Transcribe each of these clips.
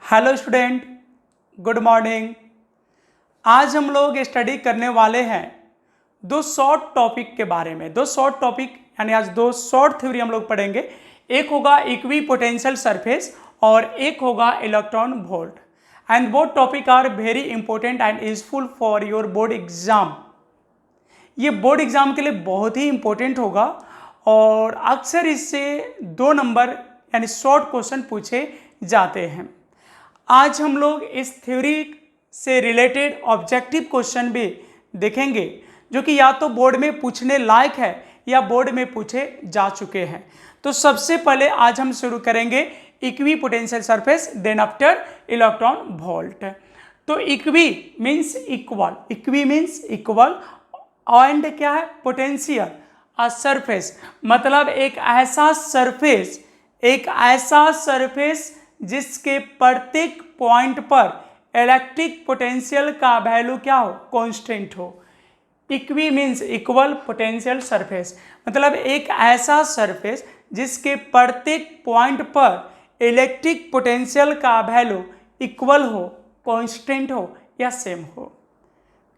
Hello student, good morning. आज हम लोग स्टडी करने वाले हैं दो शॉर्ट टॉपिक के बारे में। दो शॉर्ट टॉपिक यानी आज दो शॉर्ट थ्योरी हम लोग पढ़ेंगे। एक होगा इक्वी पोटेंशियल सरफेस और एक होगा electron volt. And both topic are very important and useful for your board exam. ये बोर्ड एग्जाम के लिए बहुत ही इंपॉर्टेंट होगा और अक्सर इससे 2 नंबर यानी शॉर्ट क्वेश्चन पूछे जाते हैं। आज हम लोग इस थ्योरी से रिलेटेड ऑब्जेक्टिव क्वेश्चन भी देखेंगे जो कि या तो बोर्ड में पूछने लायक है या बोर्ड में पूछे जा चुके हैं। तो सबसे पहले आज हम शुरू करेंगे equi potential surface, then after electron volt. तो equi means equal, equi means equal and क्या है पोटेंशियल अ सरफेस, मतलब एक ऐसा सरफेस जिसके प्रत्येक पॉइंट पर इलेक्ट्रिक पोटेंशियल का वैल्यू क्या हो, कांस्टेंट हो। Equi means equal potential surface, मतलब एक ऐसा सरफेस जिसके प्रत्येक पॉइंट पर इलेक्ट्रिक पोटेंशियल का वैल्यू इक्वल हो, कांस्टेंट हो या सेम हो।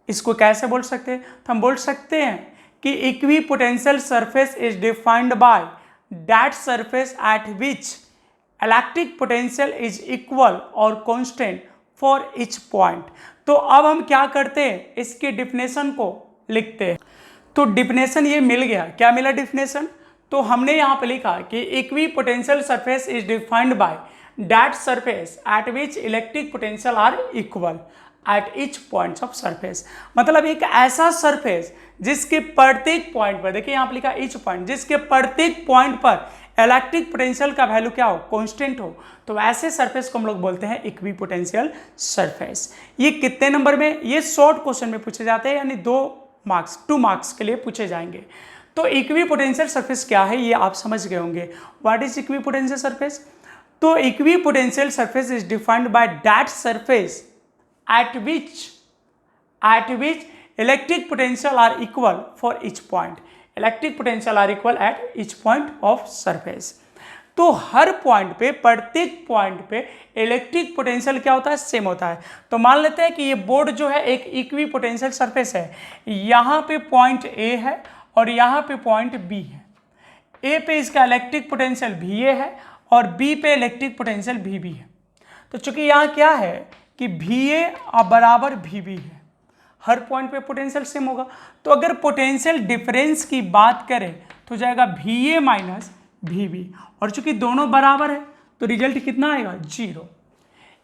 इसको कैसे बोल सकते हैं? तो हम बोल सकते हैं कि equi potential surface is defined by that surface at which electric potential is equal और कांस्टेंट फॉर ईच पॉइंट। तो अब हम क्या करते हैं, इसके डिफिनेशन को लिखते हैं। तो डिफिनेशन ये मिल गया। क्या मिला डिफिनेशन? तो हमने यहाँ पे लिखा कि equi potential surface is defined by that surface at which electric potential are equal at each points of surface, मतलब एक ऐसा सरफेस जिसके प्रत्येक पॉइंट पर, देखिए यहाँ पे लिखा ईच पॉइंट, जिसके प्रत्येक पॉइंट पर इलेक्ट्रिक पोटेंशियल का वैल्यू क्या हो, कांस्टेंट हो। तो ऐसे सरफेस को हम लोग बोलते हैं इक्वी पोटेंशियल सरफेस। ये कितने नंबर में? ये शॉर्ट क्वेश्चन में पूछे जाते हैं, यानी 2 मार्क्स के लिए पूछे जाएंगे। तो इक्वी पोटेंशियल सरफेस क्या है ये आप समझ गए होंगे। What is equi potential surface? तो equi potential surface is defined by that surface at which electric potential are equal for each point. Electric potential are equal at each point of surface. तो हर point पे, प्रत्येक point पे electric potential क्या होता है, same होता है। तो मान लेते हैं कि ये बोर्ड जो है एक इक्वी पोटेंशियल सरफेस है। यहाँ पे पॉइंट ए है और यहाँ पे पॉइंट बी है। ए पे इसका इलेक्ट्रिक पोटेंशियल VA है और बी पे इलेक्ट्रिक पोटेंशियल VB है। तो चूंकि यहाँ क्या है कि VA बराबर VB है, हर पॉइंट पे पोटेंशियल सेम होगा। तो अगर पोटेंशियल डिफरेंस की बात करें तो जाएगा VA माइनस VB, और चूंकि दोनों बराबर है तो रिजल्ट कितना आएगा, 0।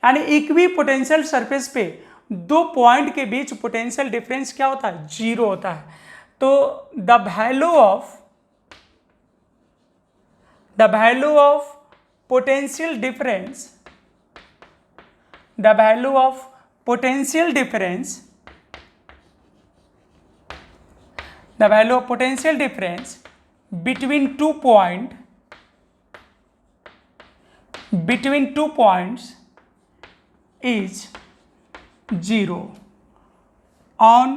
यानी इक्वी पोटेंशियल सरफेस पे 2 पॉइंट के बीच पोटेंशियल डिफरेंस क्या होता है, 0 होता है। तो the value of potential difference, the value of potential difference between two points is 0 on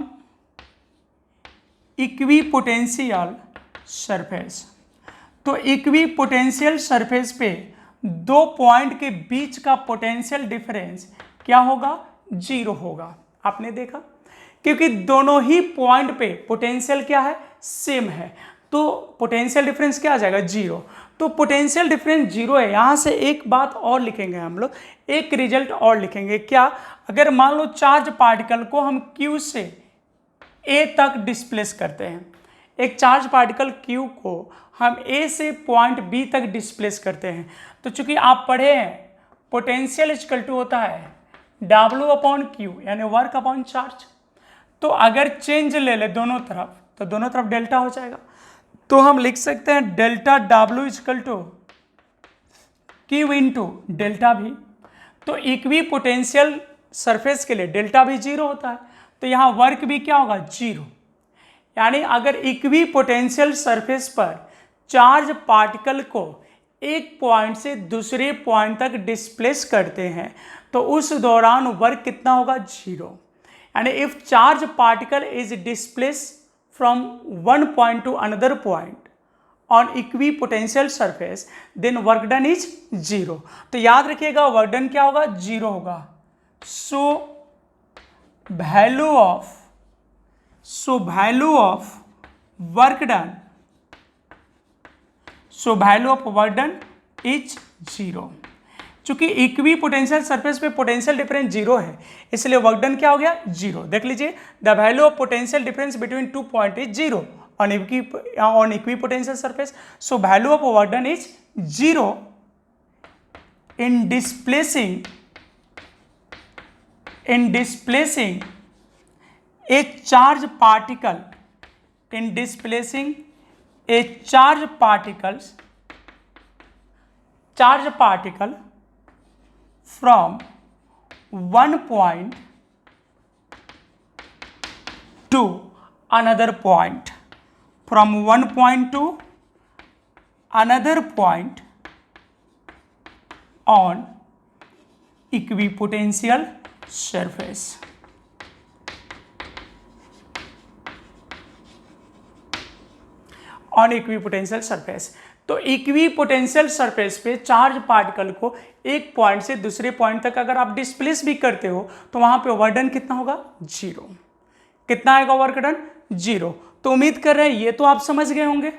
equipotential surface. तो इक्विपोटेंशियल सरफेस पे 2 पॉइंट के बीच का पोटेंशियल डिफरेंस क्या होगा, 0 होगा। आपने देखा क्योंकि दोनों ही पॉइंट पे पोटेंशियल क्या है, सेम है, तो पोटेंशियल डिफरेंस क्या आ जाएगा, 0। तो पोटेंशियल डिफरेंस 0 है। यहाँ से एक बात और लिखेंगे हम लोग, एक रिजल्ट और लिखेंगे। क्या? अगर मान लो चार्ज पार्टिकल को हम Q से A तक डिस्प्लेस करते हैं, एक चार्ज पार्टिकल Q को हम A से पॉइंट B तक डिस्प्लेस करते हैं, तो चूंकि आप पढ़े हैं पोटेंशियल इक्वल टू होता है W/Q यानी वर्क अपॉन चार्ज। तो अगर चेंज ले ले दोनों तरफ तो दोनों तरफ डेल्टा हो जाएगा। तो हम लिख सकते हैं delta W equal to Q into delta V। तो इक्वी पोटेंशियल सरफेस के लिए डेल्टा भी 0 होता है, तो यहाँ वर्क भी क्या होगा, 0। यानी अगर इक्वी पोटेंशियल सरफेस पर चार्ज पार्टिकल को एक पॉइंट से दूसरे पॉइंट तक डिस्प्लेस करते हैं तो उस दौरान वर्क कितना होगा, 0। यानी if charge particle is displace from one point to another point on equi potential surface then work done is 0। तो याद रखिएगा वर्क डन क्या होगा, 0 होगा। So value of work done, so value of work done is 0। चूंकि equi potential surface पे potential difference 0 है, इसलिए वर्क डन क्या हो गया, 0। देख लीजिए, the value of potential difference between 2 point is 0 on equi potential surface. So value of work done is 0 in displacing a charge particle, in displacing a charge particle from one point to another point, from one point to another point on equipotential surface। On equipotential surface, तो equipotential surface पे charge particle को एक point से दूसरे point तक अगर आप displace भी करते हो तो वहां पे वर्क डन कितना होगा, 0। कितना आएगा वर्क डन, 0। तो उम्मीद कर रहे हैं ये तो आप समझ गए होंगे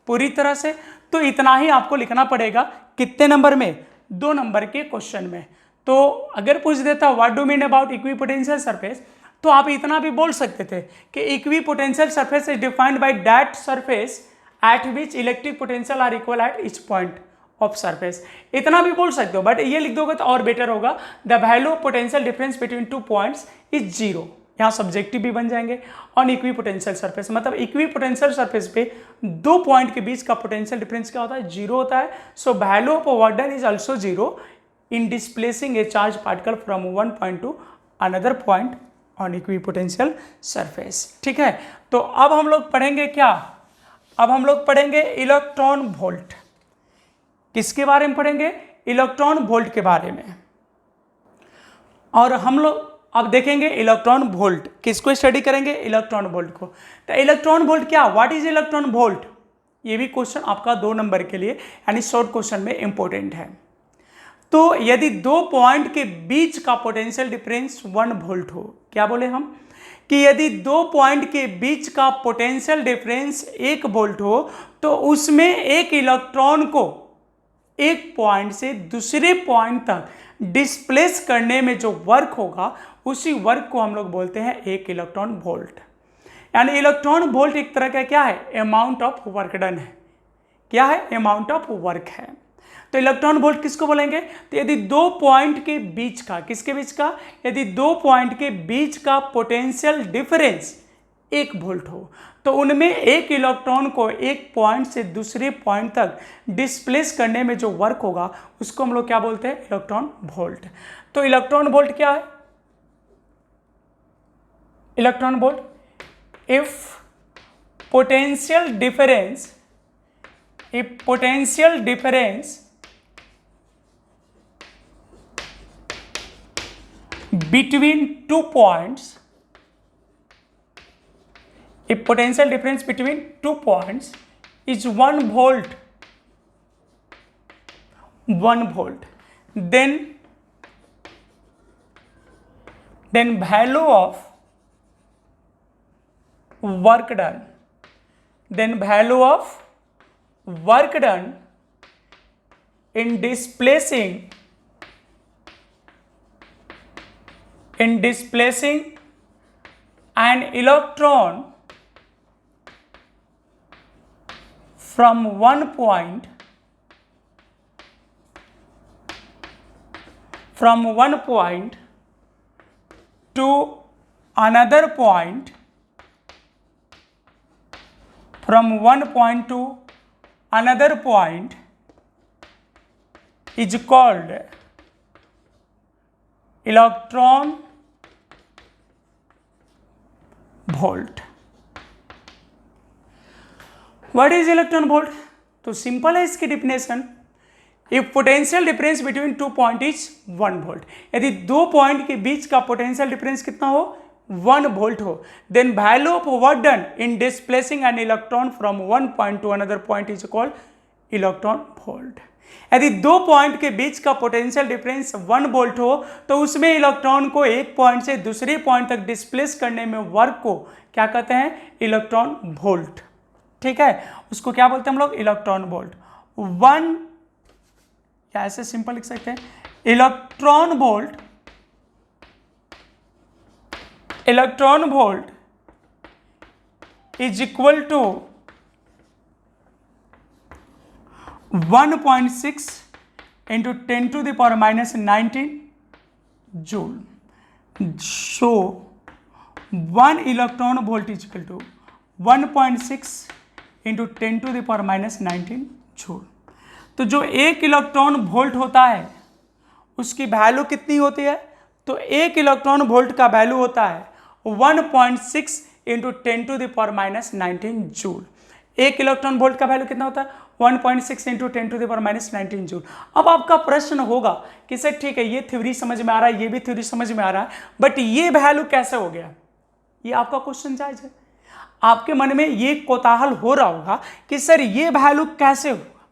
पूरी तरह से। तो इतना ही आपको लिखना पड़ेगा कितने नंबर में, 2 नंबर के क्वेश्चन में। तो अगर पूछ देता what do mean about equipotential surface, तो आप इतना भी बोल सकते थे कि equipotential surface is defined by that surface at which electric potential are equal at each point of surface. इतना भी बोल सकते हो, बट ये लिख दोगे तो और बेटर होगा। The value of potential difference between 2 points is 0। यहाँ सब्जेक्टिव भी बन जाएंगे। ऑन इक्विपोटेंशियल सरफेस मतलब इक्विपोटेंशियल सरफेस पे 2 पॉइंट के बीच का पोटेंशियल डिफरेंस क्या होता है, 0 होता है। So value of work done is also 0 in displacing A charge particle from one point to another point on equipotential surface. ठीक है, तो अब हम लोग पढ़ेंगे क्या, अब हम लोग पढ़ेंगे इलेक्ट्रॉन वोल्ट। किसके बारे में पढ़ेंगे, इलेक्ट्रॉन वोल्ट के बारे में। और हम लोग अब देखेंगे इलेक्ट्रॉन वोल्ट, किसको स्टडी करेंगे, इलेक्ट्रॉन वोल्ट को। तो इलेक्ट्रॉन वोल्ट क्या, व्हाट इज इलेक्ट्रॉन वोल्ट, ये भी क्वेश्चन आपका 2 नंबर के लिए यानी शॉर्ट क्वेश्चन में इंपॉर्टेंट है। तो यदि 2 पॉइंट के बीच का पोटेंशियल डिफरेंस 1 वोल्ट हो, क्या बोले हम कि यदि 2 पॉइंट के बीच का पोटेंशियल डिफरेंस 1 वोल्ट हो तो उसमें एक इलेक्ट्रॉन को एक पॉइंट से दूसरे पॉइंट तक डिस्प्लेस करने में जो वर्क होगा उसी वर्क को हम लोग बोलते हैं 1 इलेक्ट्रॉन वोल्ट। यानी इलेक्ट्रॉन वोल्ट एक तरह का क्या है, अमाउंट ऑफ वर्क डन है। क्या है, अमाउंट ऑफ वर्क है। तो इलेक्ट्रॉन वोल्ट किसको बोलेंगे, तो यदि 2 पॉइंट के बीच का, किसके बीच का, यदि 2 पॉइंट के बीच का पोटेंशियल डिफरेंस 1 वोल्ट हो तो उनमें एक इलेक्ट्रॉन को एक पॉइंट से दूसरे पॉइंट तक डिस्प्लेस करने में जो वर्क होगा उसको हम लोग क्या बोलते हैं, इलेक्ट्रॉन वोल्ट। तो इलेक्ट्रॉन वोल्ट क्या है, electron volt if potential difference between 2 points, if potential difference between 2 points is 1 volt, then value of work done, in displacing an electron from one point to another point, from one point to another point is called electron volt. What is electron volt, तो simple है इसकी definition. If potential difference between 2 point is 1 volt, यदि 2 point के बीच का potential difference कितना हो, 1 volt हो, then value of work done in displacing an electron from one point to another point is called electron volt. यदि दो point के बीच का पोटेंशियल डिफरेंस 1 वोल्ट हो तो उसमें इलेक्ट्रॉन को एक पॉइंट से दूसरे पॉइंट तक डिस्प्लेस करने में वर्क को क्या कहते हैं, इलेक्ट्रॉन वोल्ट। ठीक है, उसको क्या बोलते हैं हम लोग, इलेक्ट्रॉन वोल्ट। 1 या ऐसे सिंपल लिख सकते हैं, electron volt is equal to 1.6 into 10 to the power minus 19 joule. So 1 electron volt is equal to 1.6 into 10 to the power minus 19 joule. तो जो एक इलेक्ट्रॉन वोल्ट होता है उसकी वैल्यू कितनी होती है, तो एक इलेक्ट्रॉन वोल्ट का वैल्यू होता है 1.6 into 10 to the power minus 19 joule. एक इलेक्ट्रॉन वोल्ट का वैल्यू कितना होता है, 1.6 into 10 to the power minus 19 joule. अब आपका प्रश्न होगा कि सर ठीक है, ये थ्योरी समझ में आ रहा है, ये भी थ्योरी समझ में आ रहा है, बट ये वैल्यू कैसे हो गया, ये आपका क्वेश्चन जायज है। आपके मन में ये कोताहल हो रहा होगा कि सर ये वैल्यू कैसे होगा,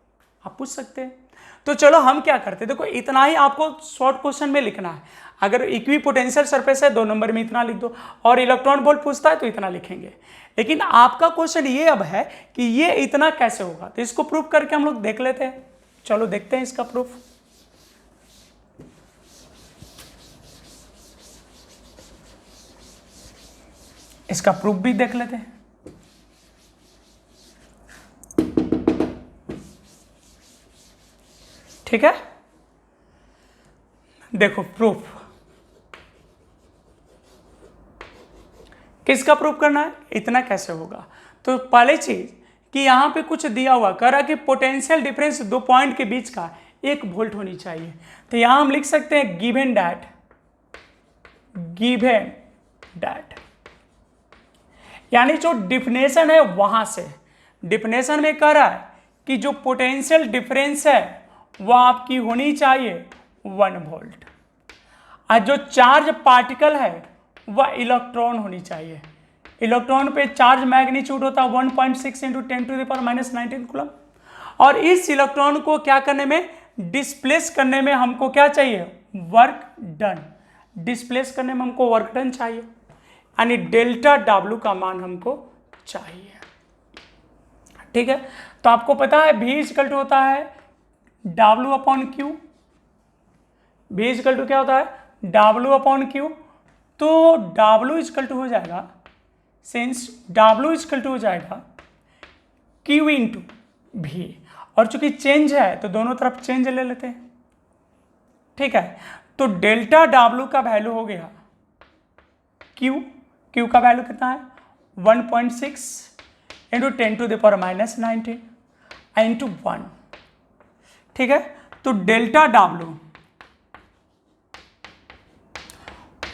आप पूछ सकते हैं। तो चलो हम क्या करते हैं, देखो इतना ही आपको शॉर्ट क्वेश्चन में लिखना है। अगर इक्वी पोटेंशियल सरफेस है 2 नंबर में इतना लिख दो, और इलेक्ट्रॉन वोल्ट पूछता है तो इतना लिखेंगे। लेकिन आपका क्वेश्चन ये अब है कि ये इतना कैसे होगा, तो इसको प्रूफ करके हम लोग देख लेते हैं। चलो देखते हैं इसका प्रूफ। इसका प्रूफ भी देख लेते हैं। ठीक है, देखो प्रूफ किसका प्रूफ करना है, इतना कैसे होगा। तो पहले चीज कि यहां पे कुछ दिया हुआ कह रहा कि पोटेंशियल डिफरेंस 2 पॉइंट के बीच का 1 वोल्ट होनी चाहिए। तो यहां हम लिख सकते हैं गिवन दैट, यानी जो डिफिनेशन है वहां से, डिफिनेशन में कह रहा है कि जो पोटेंशियल डिफरेंस है वह आपकी होनी चाहिए 1 वोल्ट, और जो चार्ज पार्टिकल है वह इलेक्ट्रॉन होनी चाहिए। इलेक्ट्रॉन पे चार्ज मैग्नीट्यूड होता है 1.6 into 10 to the power minus 19 coulomb, और इस इलेक्ट्रॉन को क्या करने में, डिस्प्लेस करने में हमको क्या चाहिए, वर्क डन। डिस्प्लेस करने में हमको वर्क डन चाहिए, यानी डेल्टा डब्ल्यू का मान हमको चाहिए। ठीक है, तो आपको पता है V इक्वल टू होता है W upon Q. V equal to क्या होता है, W अपॉन क्यू। तो W इक्वल टू हो जाएगा, सिंस W इक्वल टू हो जाएगा Q इंटू V, और चूंकि चेंज है तो दोनों तरफ चेंज ले लेते हैं। ठीक है, तो डेल्टा W का वैल्यू हो गया Q का वैल्यू कितना है 1.6 into 10 to the power minus 19 into 1। ठीक है, तो delta W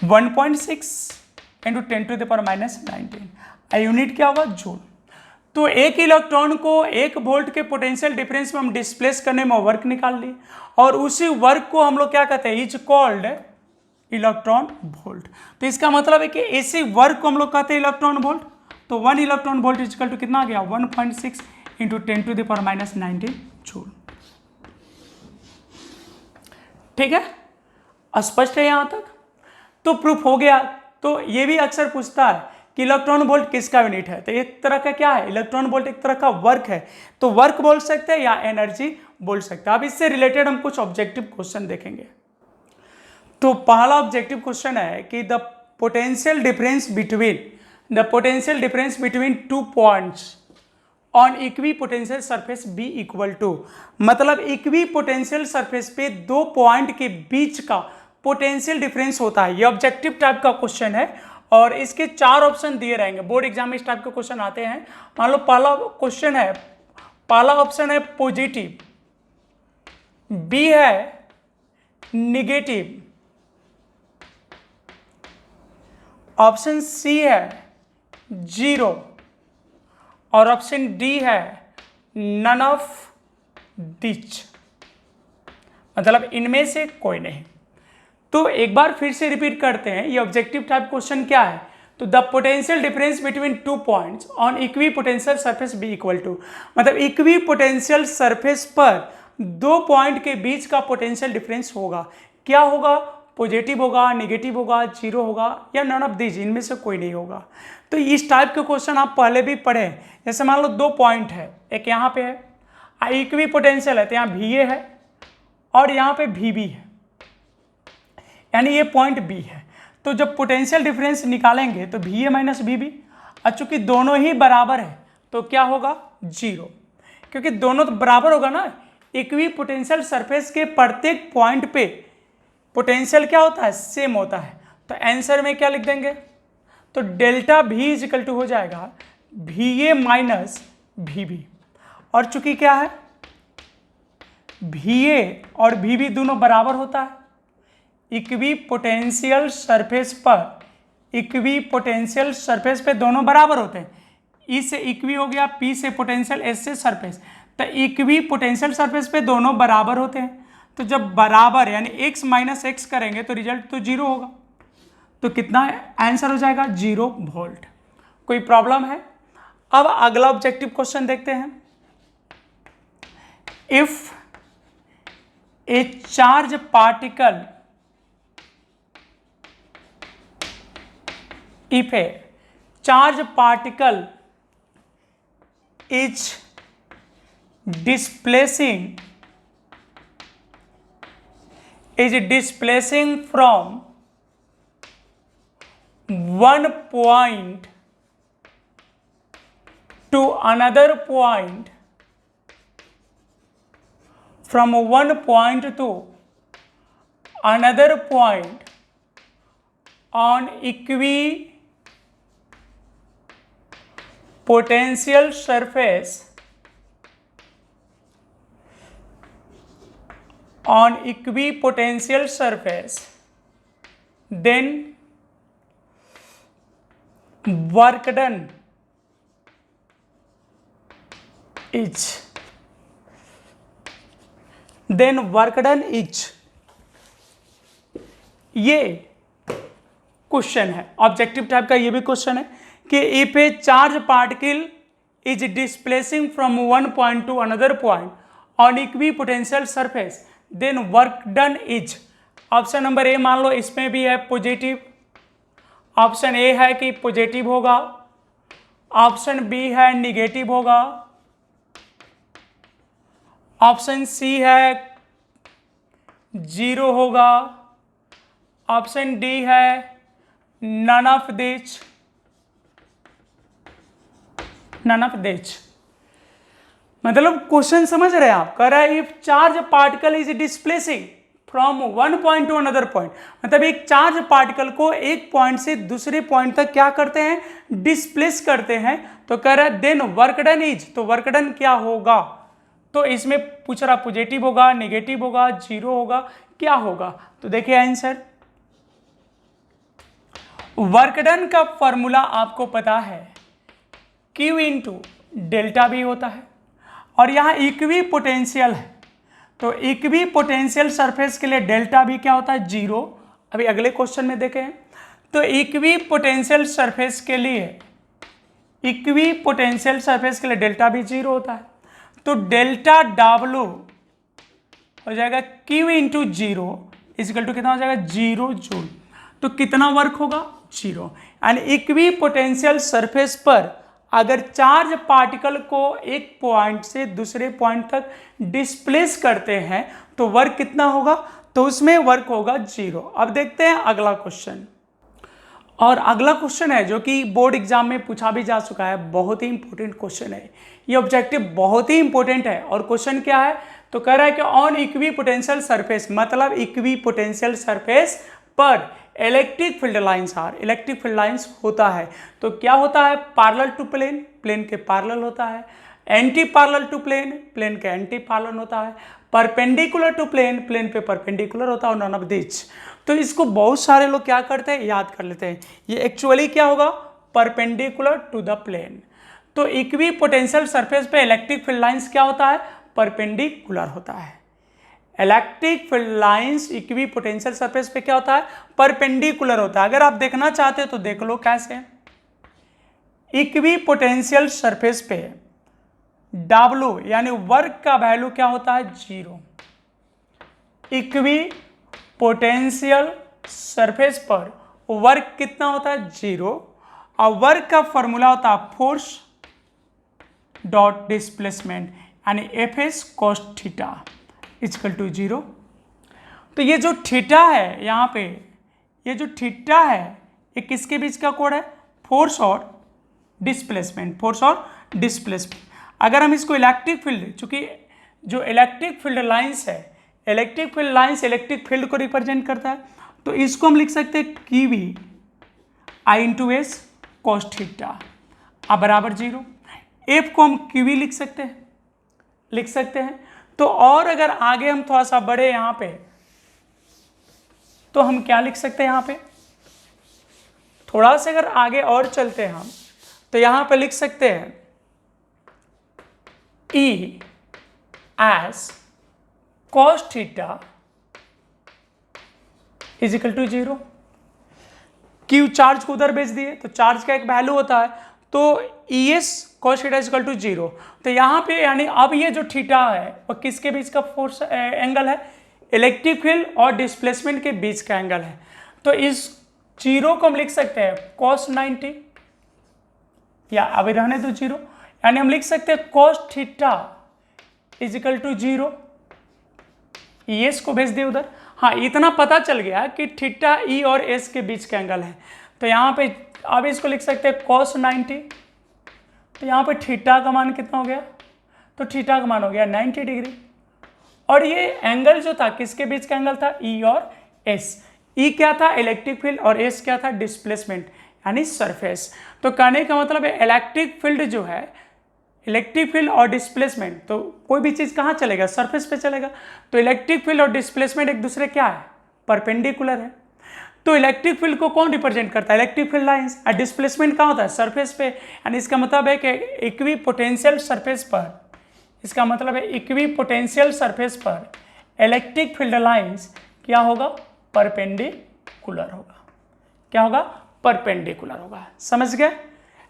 1.6 into 10 to the power minus 19, unit क्या होगा, जूल। तो एक इलेक्ट्रॉन को 1 वोल्ट के पोटेंशियल डिफरेंस में हम डिस्प्लेस करने में वर्क निकाल लिए, और उसी वर्क को हम लोग क्या कहते हैं, इज कॉल्ड इलेक्ट्रॉन वोल्ट। तो इसका मतलब है कि इसी वर्क को हम लोग कहते हैं इलेक्ट्रॉन वोल्ट। तो 1 इलेक्ट्रॉन वोल्ट इक्वल टू कितना आ गया, 1.6 into 10 to the power minus 19 joule. ठीक है, स्पष्ट है यहां तक, तो प्रूफ हो गया। तो ये भी अक्सर पूछता है कि इलेक्ट्रॉन वोल्ट किसका यूनिट है, तो एक तरह का क्या है, इलेक्ट्रॉन वोल्ट एक तरह का वर्क है, तो वर्क बोल सकते हैं या एनर्जी बोल सकते हैं। अब इससे रिलेटेड हम कुछ ऑब्जेक्टिव क्वेश्चन देखेंगे। तो पहला ऑब्जेक्टिव क्वेश्चन है कि the potential difference between 2 points on equi potential surface be equal to, मतलब इक्वी पोटेंशियल सरफेस पे 2 पॉइंट के बीच का पोटेंशियल डिफरेंस होता है। ये ऑब्जेक्टिव टाइप का क्वेश्चन है, और इसके 4 ऑप्शन दिए रहेंगे। बोर्ड एग्जाम में इस टाइप के क्वेश्चन आते हैं। मान लो पहला ऑप्शन है पॉजिटिव, बी है निगेटिव, ऑप्शन सी है 0, और ऑप्शन डी है नन ऑफ दिच, मतलब इनमें से कोई नहीं। तो एक बार फिर से रिपीट करते हैं, ये ऑब्जेक्टिव टाइप क्वेश्चन क्या है, तो the potential difference between 2 points on equi potential surface be equal to, मतलब इक्वी पोटेंशियल सरफेस पर 2 पॉइंट के बीच का पोटेंशियल डिफरेंस होगा। क्या होगा? पॉजिटिव होगा, नेगेटिव होगा, जीरो होगा, या नन ऑफ दीज, इनमें से कोई नहीं होगा। तो इस टाइप के क्वेश्चन आप पहले भी पढ़े हैं। जैसे मान लो 2 पॉइंट है, एक यहाँ पे है, इक्वी पोटेंशियल है, तो यहाँ VA है और यहाँ पे VB है, यानी ये पॉइंट B है। तो जब पोटेंशियल डिफरेंस निकालेंगे तो VA माइनस VB, और चूंकि दोनों ही बराबर है तो क्या होगा? जीरो, क्योंकि दोनों तो बराबर होगा ना। इक्वी पोटेंशियल सरफेस के प्रत्येक पॉइंट पे पोटेंशियल क्या होता है? सेम होता है। तो आंसर में क्या लिख देंगे? तो delta V is equal to हो जाएगा VA माइनस VB, और चूंकि क्या है VA और VB दोनों बराबर होता है, इक्वी पोटेंशियल सरफेस पे दोनों बराबर होते हैं। ई से इक्वी हो गया, P से पोटेंशियल, S से सरफेस, तो इक्वी पोटेंशियल सरफेस पे दोनों बराबर होते हैं। तो जब बराबर यानी x माइनस एक्स करेंगे तो रिजल्ट तो जीरो होगा। तो कितना आंसर हो जाएगा? 0 वोल्ट। कोई प्रॉब्लम है? अब अगला ऑब्जेक्टिव क्वेश्चन देखते हैं। If a charge particle is displacing from one point to another point, from one point to another point on equipotential surface, then work done is ये क्वेश्चन है, ऑब्जेक्टिव टाइप का ये भी क्वेश्चन है कि if a charge particle is displacing from one point to another point on equipotential surface, then work done is. Option number A मान लो इसमें भी है पॉजिटिव, ऑप्शन ए है कि पॉजिटिव होगा, ऑप्शन बी है निगेटिव होगा, ऑप्शन सी है जीरो होगा, ऑप्शन डी है नन ऑफ दिस। मतलब क्वेश्चन समझ रहे हैं आप? कह रहा है if charge particle is displacing from one point to another point, मतलब एक चार्ज पार्टिकल को एक पॉइंट से दूसरे पॉइंट तक क्या करते हैं? डिस्प्लेस करते हैं। तो कह रहा है देन वर्क डन इज, तो वर्क डन क्या होगा? तो इसमें पूछ रहा पॉजिटिव होगा, नेगेटिव होगा, जीरो होगा, क्या होगा? तो देखिए आंसर, वर्क डन का फॉर्मूला आपको पता है Q इंटू डेल्टा भी होता है, और यहाँ इक्वी पोटेंशियल है, तो इक्वी पोटेंशियल सरफेस के लिए डेल्टा भी क्या होता है? जीरो। अभी अगले क्वेश्चन में देखें तो इक्वी पोटेंशियल सरफेस के लिए डेल्टा भी जीरो होता है। तो डेल्टा W हो जाएगा Q into zero is equal to कितना हो जाएगा? 0 जूल। तो कितना वर्क होगा? Zero. And equi potential surface पर अगर चार्ज पार्टिकल को एक पॉइंट से दूसरे पॉइंट तक डिस्प्लेस करते हैं तो वर्क कितना होगा? तो उसमें वर्क होगा जीरो। अब देखते हैं अगला क्वेश्चन, और अगला क्वेश्चन है जो कि बोर्ड एग्जाम में पूछा भी जा चुका है, बहुत ही इंपॉर्टेंट क्वेश्चन है। ये ऑब्जेक्टिव बहुत ही इंपॉर्टेंट है। और क्वेश्चन क्या है? तो कह रहा है कि ऑन इक्वी पोटेंशियल सरफेस, मतलब इक्वी पोटेंशियल सरफेस पर इलेक्ट्रिक फील्ड लाइंस होता है। तो क्या होता है? पैरेलल टू प्लेन, प्लेन के पैरेलल होता है, anti parallel to plane, plane के एंटी पैरेलल होता है, परपेंडिकुलर टू प्लेन, प्लेन पे परपेंडिकुलर होता है, और नन ऑफ दिस। तो इसको बहुत सारे लोग क्या करते हैं? याद कर लेते हैं। ये एक्चुअली क्या होगा? Perpendicular to the plane. तो इक्वी पोटेंशियल सरफेस पे इलेक्ट्रिक फील्ड लाइंस क्या होता है? परपेंडिकुलर होता है। Electric field lines equi potential surface पे क्या होता है, परपेंडिकुलर होता है। अगर आप देखना चाहते हो तो देख लो कैसे। इक्वी पोटेंशियल सरफेस पे W यानी वर्क का वैल्यू क्या होता है, 0। इक्वी पोटेंशियल सरफेस पर वर्क कितना होता है, 0। और वर्क का फॉर्मूला होता है फोर्स डॉट डिस्प्लेसमेंट यानी Fs cos theta equal to 0। तो ये जो थीटा है यहाँ पे, ये जो थीटा है ये किसके बीच का कोण है, फोर्स और डिस्प्लेसमेंट, फोर्स और डिस्प्लेसमेंट। अगर हम इसको इलेक्ट्रिक फील्ड, चूंकि जो इलेक्ट्रिक फील्ड लाइंस है, electric field lines electric field को रिप्रेजेंट करता है, तो इसको हम लिख सकते हैं QV I into S cos theta अब बराबर 0। F को हम QV लिख सकते हैं। तो और अगर आगे हम थोड़ा सा बढ़े यहाँ पे, तो हम क्या लिख सकते हैं, यहाँ पे थोड़ा सा अगर आगे और चलते हैं हम, तो यहाँ पे लिख सकते हैं E S cos theta is equal to 0। Q charge को उधर भेज दिए, तो चार्ज का एक वैल्यू होता है, तो ES cos theta is equal to 0। तो यहाँ पे यानी अब ये जो थीटा है वो किसके बीच का फोर्स एंगल है, इलेक्ट्रिक फील्ड और डिस्प्लेसमेंट के बीच का एंगल है। तो इस 0 को हम लिख सकते हैं cos 90, या अभी रहने दो 0, यानी हम लिख सकते हैं cos theta is equal to 0। ES को भेज दिए उधर। हाँ, इतना पता चल गया कि थीटा E और S के बीच का एंगल है। तो यहाँ पे अब इसको लिख सकते हैं cos 90। तो यहाँ पे थीटा का मान कितना हो गया, तो थीटा का मान हो गया 90 डिग्री। और ये एंगल जो था किसके बीच का एंगल था, E और S। E क्या था, इलेक्ट्रिक फील्ड, और S क्या था, डिस्प्लेसमेंट यानी सरफेस। तो कहने का मतलब है इलेक्ट्रिक फील्ड जो है, इलेक्ट्रिक फील्ड और डिस्प्लेसमेंट, तो कोई भी चीज़ कहाँ चलेगा, सरफेस पे चलेगा। तो इलेक्ट्रिक फील्ड और डिस्प्लेसमेंट एक दूसरे क्या है, परपेंडिकुलर है। तो इलेक्ट्रिक फील्ड को कौन रिप्रेजेंट करता है, इलेक्ट्रिक फील्ड लाइंस, और डिस्प्लेसमेंट कहाँ होता है, सरफेस पे। यानी इसका मतलब है कि इक्वी पोटेंशियल सरफेस पर, इसका मतलब है इक्वी पोटेंशियल सरफेस पर इलेक्ट्रिक फील्ड लाइंस क्या होगा, परपेंडिकुलर होगा। क्या होगा, परपेंडिकुलर होगा। समझ गए।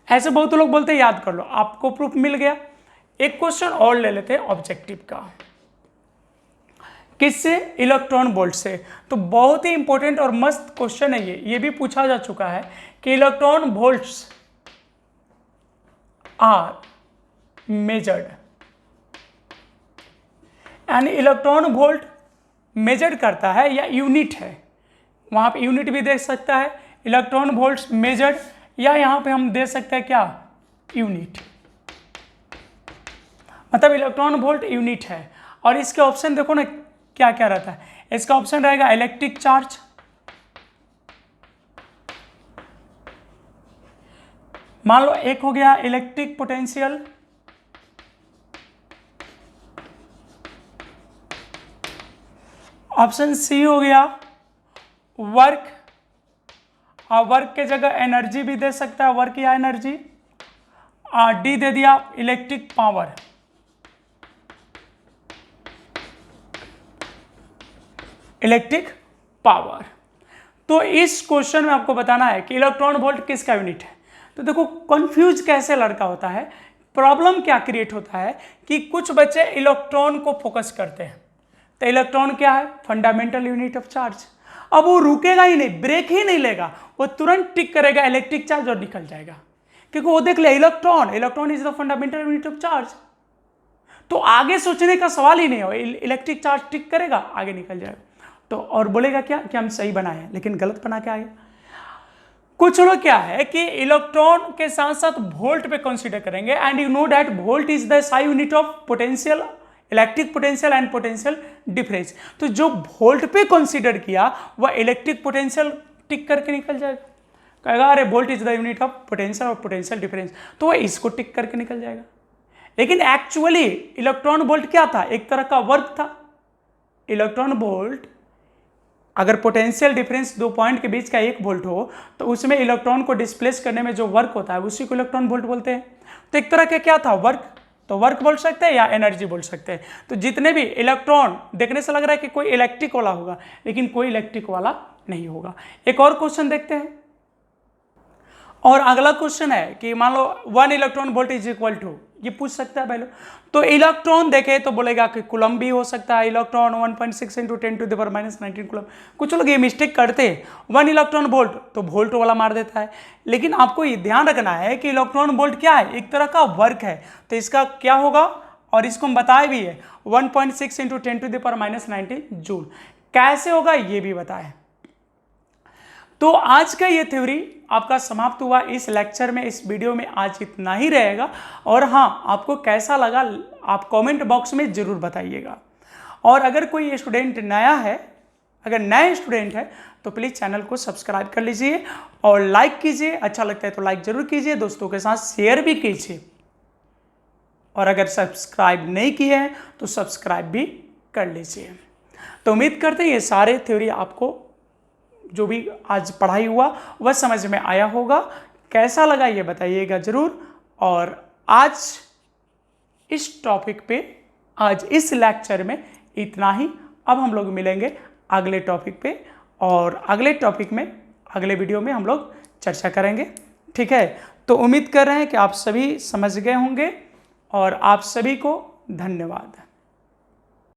ऐसे बहुत लोग बोलते हैं याद कर लो, आपको प्रूफ मिल गया। एक क्वेश्चन और ले लेते हैं ऑब्जेक्टिव का, किससे, इलेक्ट्रॉन वोल्ट से। तो बहुत ही इंपॉर्टेंट और मस्त क्वेश्चन है ये भी पूछा जा चुका है कि इलेक्ट्रॉन वोल्ट्स आर मेजर्ड, यानी इलेक्ट्रॉन वोल्ट मेजर करता है या यूनिट है, वहां पे यूनिट भी दे सकता है, इलेक्ट्रॉन वोल्ट्स मेजर्ड, या यहां पे हम दे सकते हैं क्या, यूनिट, मतलब इलेक्ट्रॉन वोल्ट यूनिट है। और इसके ऑप्शन देखो ना क्या क्या रहता है, इसका ऑप्शन रहेगा इलेक्ट्रिक चार्ज, मान लो एक हो गया इलेक्ट्रिक पोटेंशियल, ऑप्शन सी हो गया वर्क, और वर्क के जगह एनर्जी भी दे सकता है, वर्क या एनर्जी, और डी दे दिया इलेक्ट्रिक पावर। Electric power. तो इस क्वेश्चन में आपको बताना है कि इलेक्ट्रॉन वोल्ट किसका यूनिट है। तो देखो कंफ्यूज कैसे लड़का होता है, प्रॉब्लम क्या क्रिएट होता है कि कुछ बच्चे इलेक्ट्रॉन को फोकस करते हैं। तो इलेक्ट्रॉन क्या है, फंडामेंटल यूनिट ऑफ चार्ज। अब वो रुकेगा ही नहीं, ब्रेक ही नहीं लेगा, वो तुरंत टिक करेगा इलेक्ट्रिक चार्ज और निकल जाएगा, क्योंकि वो देख ले electron is the fundamental unit of charge. तो आगे सोचने का सवाल ही नहीं हो, इलेक्ट्रिक चार्ज टिक करेगा, आगे निकल जाएगा। तो और बोलेगा क्या कि हम सही बनाए हैं, लेकिन गलत बना के आए। कुछ लोग क्या है कि इलेक्ट्रॉन के साथ साथ वोल्ट पे कंसीडर करेंगे, and you know that volt is the SI unit of potential, electric potential and potential difference. तो जो वोल्ट पे कंसीडर किया वह इलेक्ट्रिक पोटेंशियल टिक करके निकल जाएगा, कहेगा अरे volt is the unit of potential और पोटेंशियल डिफरेंस, तो वह इसको टिक करके निकल जाएगा। लेकिन एक्चुअली इलेक्ट्रॉन वोल्ट क्या था, एक तरह का वर्क था। इलेक्ट्रॉन वोल्ट अगर पोटेंशियल डिफरेंस दो पॉइंट के बीच का 1 वोल्ट हो, तो उसमें इलेक्ट्रॉन को डिस्प्लेस करने में जो वर्क होता है उसी को इलेक्ट्रॉन वोल्ट बोलते हैं। तो एक तरह का क्या था, वर्क। तो वर्क बोल सकते हैं या एनर्जी बोल सकते हैं। तो जितने भी इलेक्ट्रॉन, देखने से लग रहा है कि कोई इलेक्ट्रिक वाला होगा, लेकिन कोई इलेक्ट्रिक वाला नहीं होगा। एक और क्वेश्चन देखते हैं। और अगला क्वेश्चन है कि मान लो 1 electron volt is equal to, ये पूछ सकता है वैल्यू। तो इलेक्ट्रॉन देखे तो बोलेगा कि कूलम भी हो सकता है। Electron 1.6 × 10⁻⁹ coulomb. कुछ लोग ये मिस्टेक करते हैं, 1 इलेक्ट्रॉन वोल्ट तो वोल्ट वाला मार देता है। लेकिन आपको ये ध्यान रखना है कि इलेक्ट्रॉन वोल्ट क्या है, एक तरह का वर्क है। तो इसका क्या होगा, और इसको हम बताए भी है, 1.6 × 10⁻⁹ जूल। कैसे होगा ये भी बताए। तो आज का ये थ्योरी आपका समाप्त हुआ इस लेक्चर में, इस वीडियो में आज इतना ही रहेगा। और हाँ, आपको कैसा लगा आप कमेंट बॉक्स में ज़रूर बताइएगा। और अगर कोई स्टूडेंट नया है, अगर नए स्टूडेंट है तो प्लीज़ चैनल को सब्सक्राइब कर लीजिए और लाइक कीजिए। अच्छा लगता है तो लाइक ज़रूर कीजिए, दोस्तों के साथ शेयर भी कीजिए। और अगर सब्सक्राइब नहीं किए हैं तो सब्सक्राइब भी कर लीजिए। तो उम्मीद करते हैं ये सारे थ्योरी आपको जो भी आज पढ़ाई हुआ वह समझ में आया होगा। कैसा लगा ये बताइएगा ज़रूर। और आज इस टॉपिक पे, आज इस लेक्चर में इतना ही। अब हम लोग मिलेंगे अगले टॉपिक पे, और अगले टॉपिक में, अगले वीडियो में हम लोग चर्चा करेंगे। ठीक है, तो उम्मीद कर रहे हैं कि आप सभी समझ गए होंगे, और आप सभी को धन्यवाद।